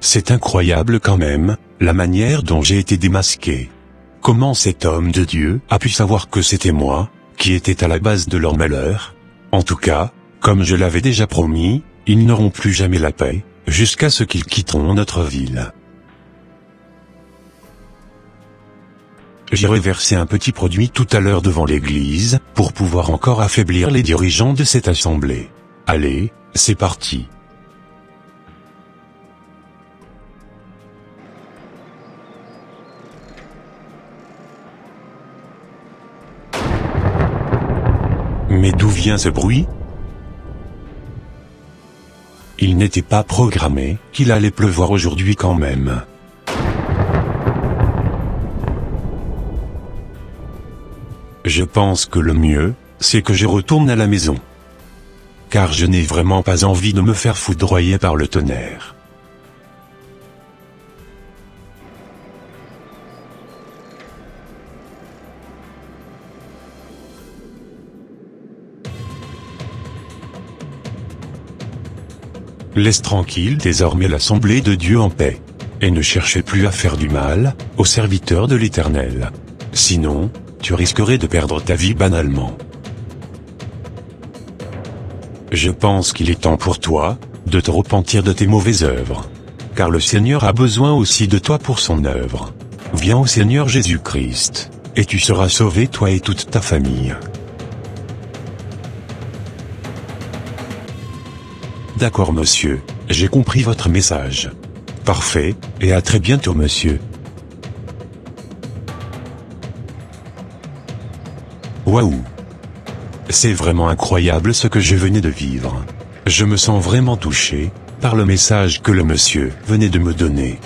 C'est incroyable quand même, la manière dont j'ai été démasqué. Comment cet homme de Dieu a pu savoir que c'était moi, qui était à la base de leur malheur? En tout cas, comme je l'avais déjà promis, ils n'auront plus jamais la paix, jusqu'à ce qu'ils quitteront notre ville. J'ai reversé un petit produit tout à l'heure devant l'église, pour pouvoir encore affaiblir les dirigeants de cette assemblée. Allez, c'est parti. Mais d'où vient ce bruit? Il n'était pas programmé qu'il allait pleuvoir aujourd'hui quand même. Je pense que le mieux, c'est que je retourne à la maison. Car je n'ai vraiment pas envie de me faire foudroyer par le tonnerre. Laisse tranquille désormais l'Assemblée de Dieu en paix. Et ne cherchez plus à faire du mal aux serviteurs de l'Éternel. Sinon, tu risquerais de perdre ta vie banalement. Je pense qu'il est temps pour toi de te repentir de tes mauvaises œuvres. Car le Seigneur a besoin aussi de toi pour son œuvre. Viens au Seigneur Jésus-Christ, et tu seras sauvé toi et toute ta famille. D'accord monsieur, j'ai compris votre message. Parfait, et à très bientôt monsieur. Waouh! C'est vraiment incroyable ce que je venais de vivre. Je me sens vraiment touché par le message que le monsieur venait de me donner.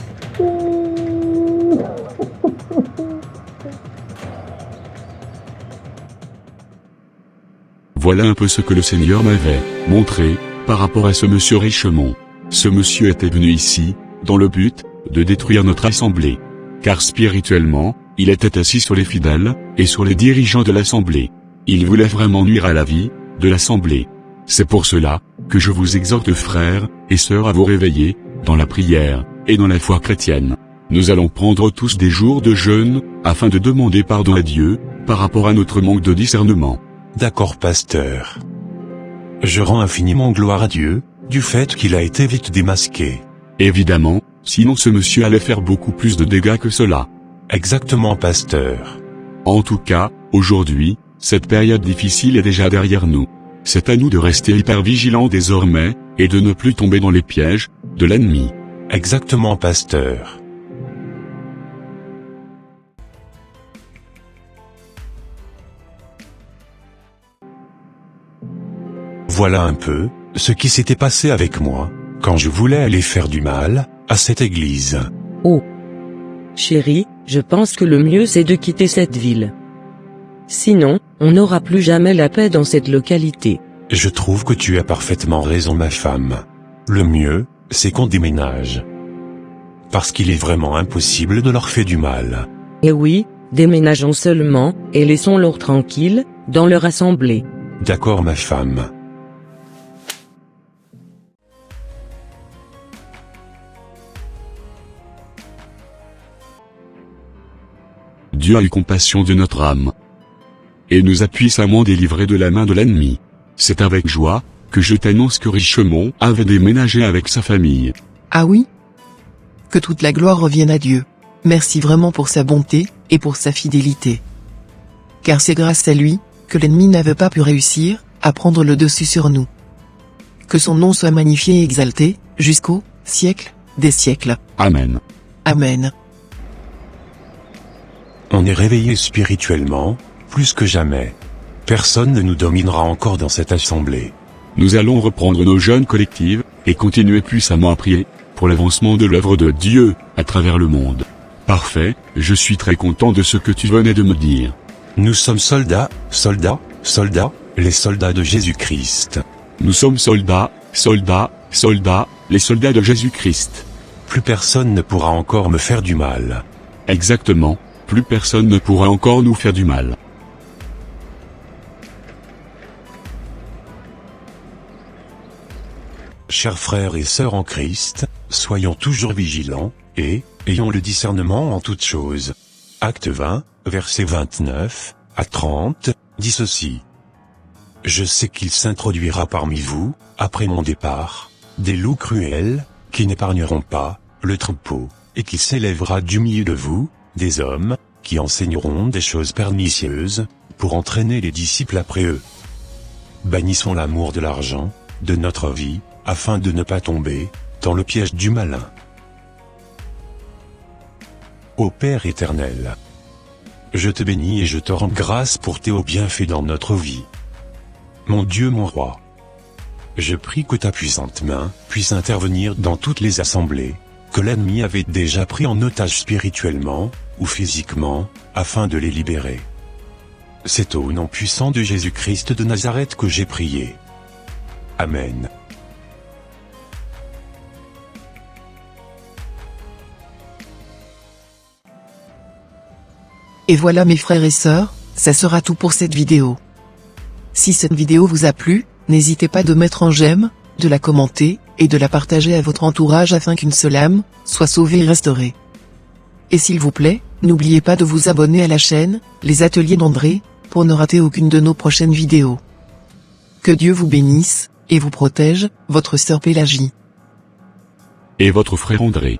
Voilà un peu ce que le Seigneur m'avait montré par rapport à ce monsieur Richemont. Ce monsieur était venu ici dans le but de détruire notre assemblée. Car spirituellement, il était assis sur les fidèles et sur les dirigeants de l'assemblée. Il voulait vraiment nuire à la vie de l'assemblée. C'est pour cela que je vous exhorte frères et sœurs à vous réveiller dans la prière et dans la foi chrétienne. Nous allons prendre tous des jours de jeûne afin de demander pardon à Dieu par rapport à notre manque de discernement. D'accord pasteur. Je rends infiniment gloire à Dieu du fait qu'il a été vite démasqué. Évidemment, sinon ce monsieur allait faire beaucoup plus de dégâts que cela. Exactement pasteur. En tout cas, aujourd'hui, cette période difficile est déjà derrière nous. C'est à nous de rester hyper vigilants désormais, et de ne plus tomber dans les pièges de l'ennemi. Exactement pasteur. Voilà un peu ce qui s'était passé avec moi quand je voulais aller faire du mal à cette église. Oh. Chérie, je pense que le mieux c'est de quitter cette ville. Sinon, on n'aura plus jamais la paix dans cette localité. Je trouve que tu as parfaitement raison ma femme. Le mieux, c'est qu'on déménage. Parce qu'il est vraiment impossible de leur faire du mal. Eh oui, déménageons seulement, et laissons-leur tranquilles, dans leur assemblée. D'accord ma femme. Dieu a eu compassion de notre âme et nous a puissamment délivrés de la main de l'ennemi. C'est avec joie que je t'annonce que Richemont avait déménagé avec sa famille. Ah oui? Que toute la gloire revienne à Dieu. Merci vraiment pour sa bonté et pour sa fidélité. Car c'est grâce à lui que l'ennemi n'avait pas pu réussir à prendre le dessus sur nous. Que son nom soit magnifié et exalté jusqu'au siècle des siècles. Amen. Amen. On est réveillé spirituellement, plus que jamais. Personne ne nous dominera encore dans cette assemblée. Nous allons reprendre nos jeûnes collectifs, et continuer puissamment à prier, pour l'avancement de l'œuvre de Dieu, à travers le monde. Parfait, je suis très content de ce que tu venais de me dire. Nous sommes soldats, soldats, soldats, les soldats de Jésus-Christ. Nous sommes soldats, soldats, soldats, les soldats de Jésus-Christ. Plus personne ne pourra encore me faire du mal. Exactement. Plus personne ne pourra encore nous faire du mal. Chers frères et sœurs en Christ, soyons toujours vigilants, et, ayons le discernement en toutes choses. Acte 20, versets 29 à 30, dit ceci. Je sais qu'il s'introduira parmi vous, après mon départ, des loups cruels, qui n'épargneront pas le troupeau, et qu'il s'élèvera du milieu de vous, des hommes, qui enseigneront des choses pernicieuses, pour entraîner les disciples après eux. Bannissons l'amour de l'argent, de notre vie, afin de ne pas tomber dans le piège du malin. Ô Père éternel, je te bénis et je te rends grâce pour tes hauts bienfaits dans notre vie. Mon Dieu, mon roi, je prie que ta puissante main puisse intervenir dans toutes les assemblées que l'ennemi avait déjà pris en otage spirituellement ou physiquement, afin de les libérer. C'est au nom puissant de Jésus-Christ de Nazareth que j'ai prié. Amen. Et voilà mes frères et sœurs, ça sera tout pour cette vidéo. Si cette vidéo vous a plu, n'hésitez pas de mettre un j'aime, de la commenter, et de la partager à votre entourage afin qu'une seule âme soit sauvée et restaurée. Et s'il vous plaît, n'oubliez pas de vous abonner à la chaîne, Les Ateliers d'André, pour ne rater aucune de nos prochaines vidéos. Que Dieu vous bénisse, et vous protège, votre sœur Pélagie. Et votre frère André.